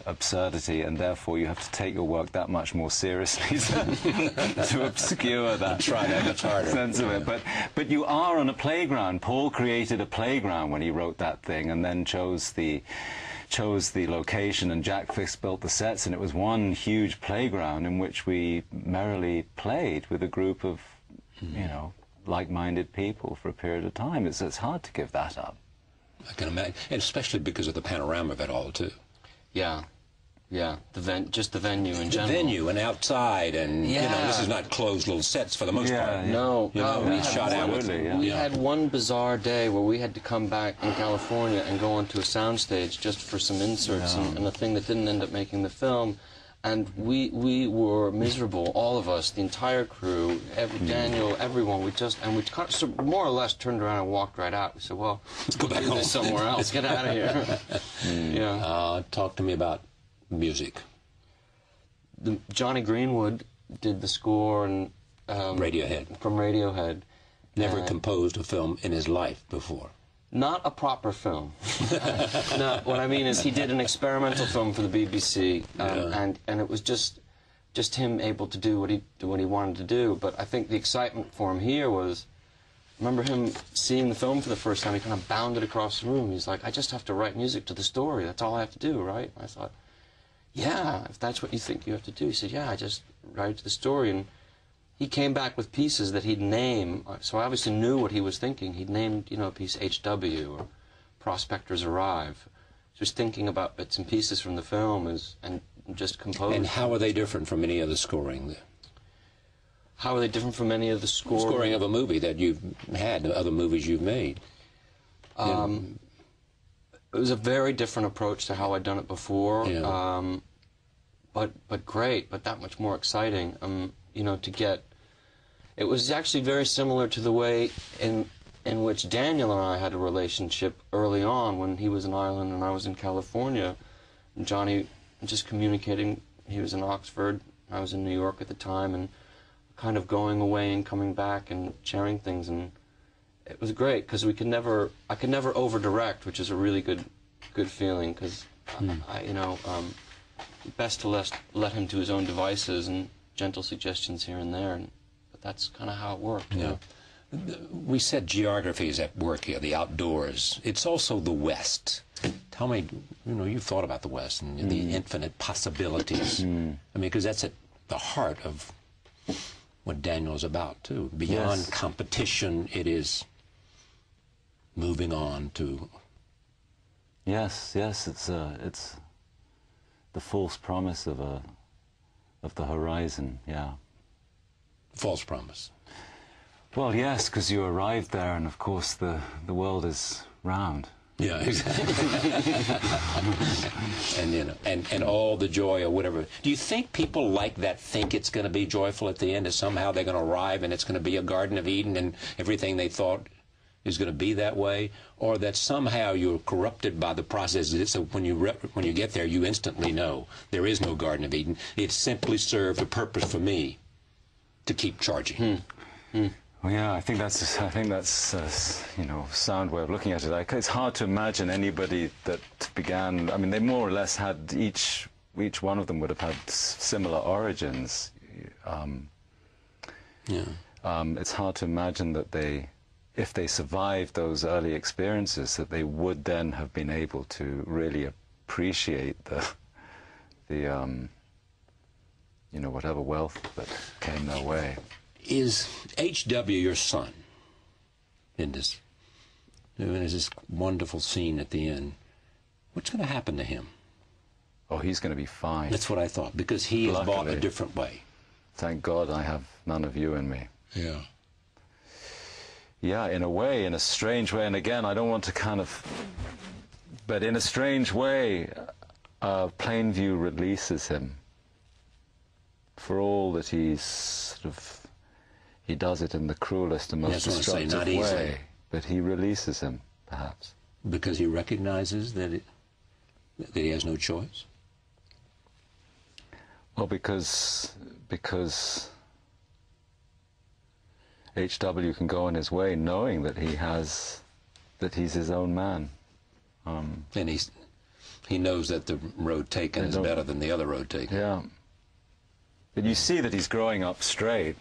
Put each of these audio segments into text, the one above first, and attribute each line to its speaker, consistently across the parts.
Speaker 1: absurdity, and therefore you have to take your work that much more seriously to obscure that sense of it. But you are on a playground. Paul created a playground when he wrote that thing, and then chose the location, and Jack Fisk built the sets, and it was one huge playground in which we merrily played with a group of, you know, like-minded people for a period of time. It's hard to give that up.
Speaker 2: I can imagine, and especially because of the panorama of it all, too.
Speaker 3: Yeah, yeah. Just the venue in general.
Speaker 2: The venue and outside, and you know, this is not closed little sets for the most part.
Speaker 1: Yeah.
Speaker 3: No,
Speaker 2: you know, we shot out with
Speaker 3: we had one bizarre day where we had to come back in California and go onto a soundstage just for some inserts and a thing that didn't end up making the film. And we were miserable, all of us, the entire crew, Daniel, everyone. We kind of, more or less turned around and walked right out. We said, well, let's go back home somewhere else. Get out of here. Yeah.
Speaker 2: Talk to me about music.
Speaker 3: Johnny Greenwood did the score and
Speaker 2: Radiohead.
Speaker 3: From Radiohead.
Speaker 2: Never composed a film in his life before.
Speaker 3: Not a proper film. No, what I mean is he did an experimental film for the BBC, and it was just him able to do what he wanted to do. But I think the excitement for him here was, remember him seeing the film for the first time. He kind of bounded across the room. He's like, I just have to write music to the story. That's all I have to do, right? And I thought, yeah, if that's what you think you have to do. He said, yeah, I just write it to the story. And he came back with pieces that he'd name, so I obviously knew what he was thinking. He'd named, you know, a piece HW or Prospectors Arrive. Just thinking about bits and pieces from the film and just composing.
Speaker 2: And how are they different from any other scoring?
Speaker 3: How are they different from any of the
Speaker 2: scoring of a movie that you've had, other movies you've made?
Speaker 3: It was a very different approach to how I'd done it before.
Speaker 2: Yeah.
Speaker 3: But great, but that much more exciting. You know, to get... It was actually very similar to the way in which Daniel and I had a relationship early on when he was in Ireland and I was in California. And Johnny just communicating, he was in Oxford, I was in New York at the time, and kind of going away and coming back and sharing things, and it was great because I could never over-direct, which is a really good feeling, because best to let him to his own devices and gentle suggestions here and there, but that's kind of how it worked.
Speaker 2: Yeah. We said geography is at work here, the outdoors. It's also the West. Tell me, you know, you've thought about the West and the infinite possibilities. I mean, because that's at the heart of what Daniel's about, too. Beyond competition, it is moving on to...
Speaker 1: Yes, it's the false promise of the horizon, yeah.
Speaker 2: False promise.
Speaker 1: Well, yes, because you arrived there, and of course the world is round.
Speaker 2: Yeah, exactly. And you know, and all the joy or whatever. Do you think people like that think it's going to be joyful at the end, that somehow they're going to arrive and it's going to be a Garden of Eden and everything they thought is going to be that way, or that somehow you're corrupted by the process? So when you get there, you instantly know there is no Garden of Eden. It simply served a purpose for me to keep charging.
Speaker 1: Well, yeah, I think that's you know, a sound way of looking at it. It's hard to imagine anybody that began. I mean, they more or less had each one of them would have had similar origins. It's hard to imagine that if they survived those early experiences, that they would then have been able to really appreciate the you know, whatever wealth that came their way.
Speaker 2: Is H.W. your son in this? There's this wonderful scene at the end. What's going to happen to him?
Speaker 1: Oh, he's going to be fine.
Speaker 2: That's what I thought, because he is bought a different way.
Speaker 1: Thank God I have none of you in me.
Speaker 2: Yeah.
Speaker 1: Yeah, in a way, in a strange way, and again, I don't want to kind of... But in a strange way, Plainview releases him. For all that he's sort of... He does it in the cruelest and most destructive way, but he releases him, perhaps.
Speaker 2: Because he recognizes that he has no choice?
Speaker 1: Well, because H.W. can go on his way knowing that he's his own man.
Speaker 2: And He knows that the road taken is better than the other road taken.
Speaker 1: Yeah. But you see that he's growing up straight,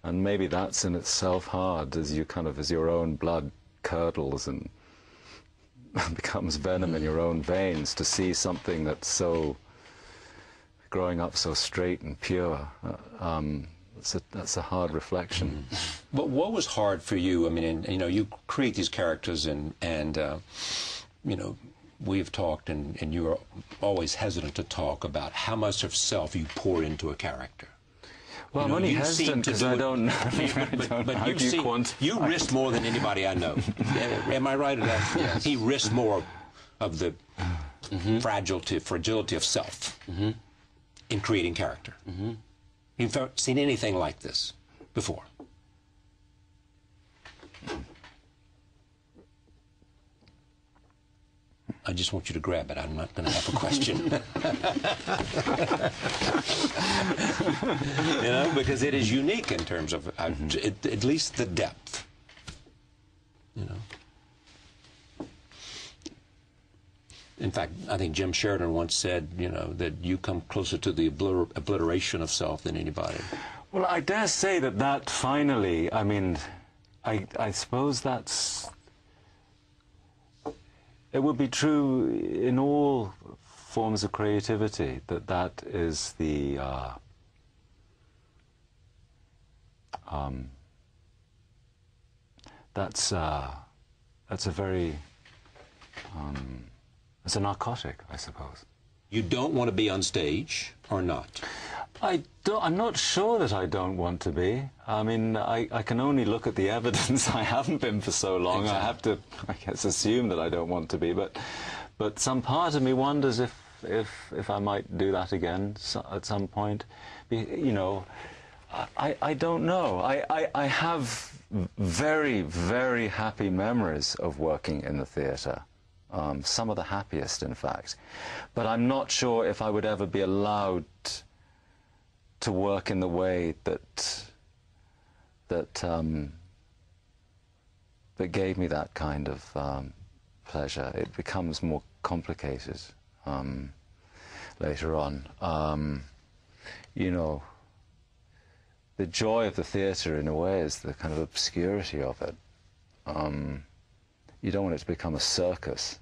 Speaker 1: and maybe that's in itself hard as you as your own blood curdles and becomes venom in your own veins, to see something that's so growing up so straight and pure. That's a hard reflection.
Speaker 2: But what was hard for you? I mean, you know, you create these characters, and you know, we've talked, and you're always hesitant to talk about how much of self you pour into a character.
Speaker 1: Well, I'm only hesitant because I don't know.
Speaker 2: But you risk more than anybody I know. Am I right?
Speaker 3: Yes.
Speaker 2: He risks more of the fragility of self in creating character. You've never seen anything like this before? I just want you to grab it. I'm not going to have a question. You know, because it is unique in terms of at least the depth. You know. In fact, I think Jim Sheridan once said, you know, that you come closer to the obliteration of self than anybody.
Speaker 1: Well, I dare say that finally, I mean, I suppose that's... It would be true in all forms of creativity that is the that's a very it's a narcotic, I suppose.
Speaker 2: You don't want to be on stage, or not?
Speaker 1: I'm not sure that I don't want to be. I mean, I can only look at the evidence. I haven't been for so long. Exactly. I have to, I guess, assume that I don't want to be. But some part of me wonders if I might do that again at some point. You know, I don't know. I have very, very happy memories of working in the theatre. Some of the happiest, in fact. But I'm not sure if I would ever be allowed to work in the way that gave me that kind of pleasure. It becomes more complicated later on. You know, the joy of the theatre, in a way, is the kind of obscurity of it. You don't want it to become a circus.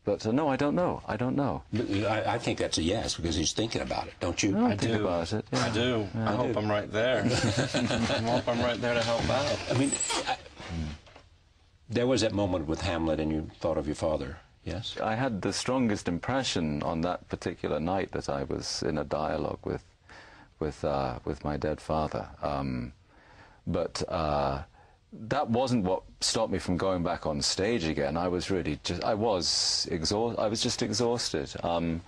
Speaker 1: But no, I don't know. I don't know.
Speaker 2: I think that's a yes, because he's thinking about it, don't you?
Speaker 1: I think about it. Yeah.
Speaker 3: I do. Yeah, I hope I'm right there. I hope I'm right there to help out.
Speaker 2: I mean, there was that moment with Hamlet, and you thought of your father. Yes.
Speaker 1: I had the strongest impression on that particular night that I was in a dialogue with my dead father. But that wasn't what stopped me from going back on stage again. I was really just, I was just exhausted. And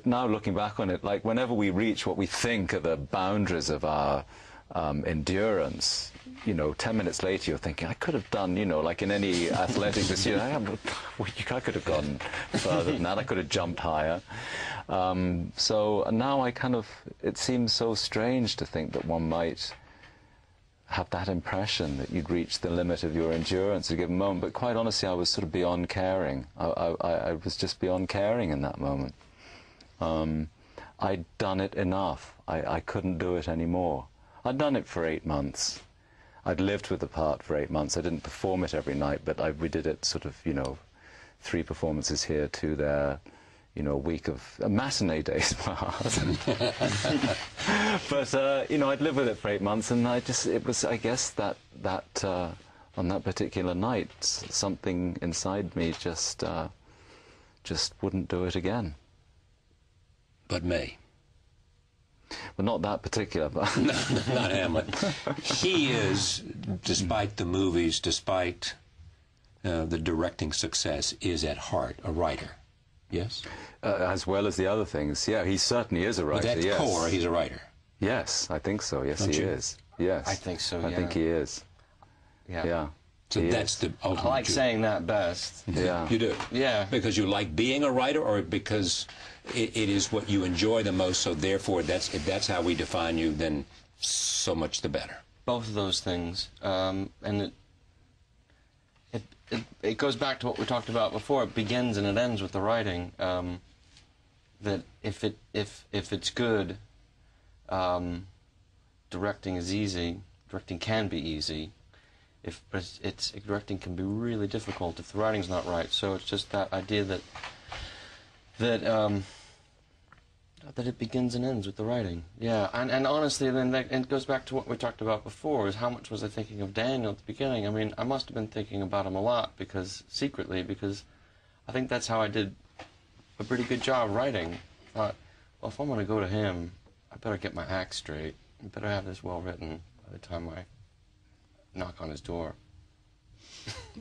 Speaker 1: now looking back on it, like whenever we reach what we think are the boundaries of our endurance, you know, 10 minutes later you're thinking, I could have done, you know, like in any athletic this year, I could have gone further than that, I could have jumped higher. So now it seems so strange to think that one might have that impression that you'd reached the limit of your endurance at a given moment. But quite honestly, I was sort of beyond caring. I was just beyond caring in that moment. I'd done it enough. I couldn't do it anymore. I'd done it for 8 months. I'd lived with the part for 8 months. I didn't perform it every night, but we did it sort of, you know, 3 performances here, 2 there, you know, a week of matinee days were hard. But, you know, I'd lived with it for 8 months, and it was, I guess, that on that particular night, something inside me just wouldn't do it again.
Speaker 2: But may.
Speaker 1: Well, not that particular, but...
Speaker 2: No, not Hamlet. He is, despite the movies, despite the directing success, is at heart a writer. Yes?
Speaker 1: As well as the other things. Yeah, he certainly is a writer,
Speaker 2: but at core, he's a writer.
Speaker 1: Yes, I think so. Yes, he is. Yes.
Speaker 3: I think so, yeah.
Speaker 1: I think he is.
Speaker 3: Yeah.
Speaker 1: Yeah.
Speaker 2: So that's the ultimate.
Speaker 3: I like saying that best.
Speaker 1: Yeah.
Speaker 2: You do?
Speaker 3: Yeah.
Speaker 2: Because you like being a writer, or because it is what you enjoy the most, so therefore if that's how we define you, then so much the better.
Speaker 3: Both of those things. And it goes back to what we talked about before. It begins and it ends with the writing. That if it's good, directing is easy. Directing can be easy. But directing can be really difficult if the writing's not right. So it's just that idea that it begins and ends with the writing. Yeah, and honestly, then it goes back to what we talked about before, is how much was I thinking of Daniel at the beginning? I mean, I must have been thinking about him a lot, secretly, because I think that's how I did a pretty good job writing. I thought, well, if I'm going to go to him, I better get my act straight. I better have this well written by the time I knock on his door.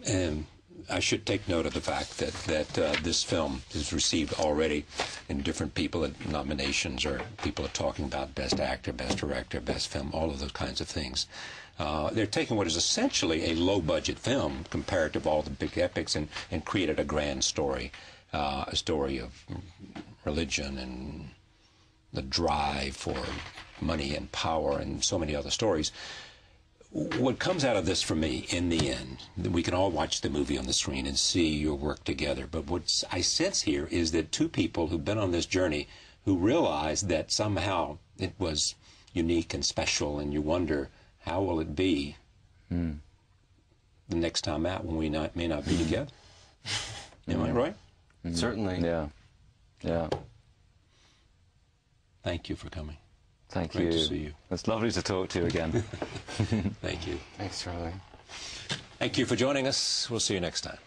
Speaker 2: And I should take note of the fact that this film has received already in different people nominations, or people are talking about Best Actor, Best Director, Best Film, all of those kinds of things. They're taking what is essentially a low-budget film compared to all the big epics and created a grand story, a story of religion and the drive for money and power and so many other stories. What comes out of this for me, in the end, we can all watch the movie on the screen and see your work together, but what I sense here is that two people who've been on this journey who realize that somehow it was unique and special, and you wonder, how will it be the next time out when we may not be together? Am I right?
Speaker 3: Certainly.
Speaker 1: Yeah. Yeah.
Speaker 2: Thank you for coming.
Speaker 1: Thank
Speaker 2: Great
Speaker 1: you.
Speaker 2: to see you.
Speaker 1: It's lovely to talk to you again.
Speaker 2: Thank you.
Speaker 3: Thanks, Charlie.
Speaker 2: Thank you for joining us. We'll see you next time.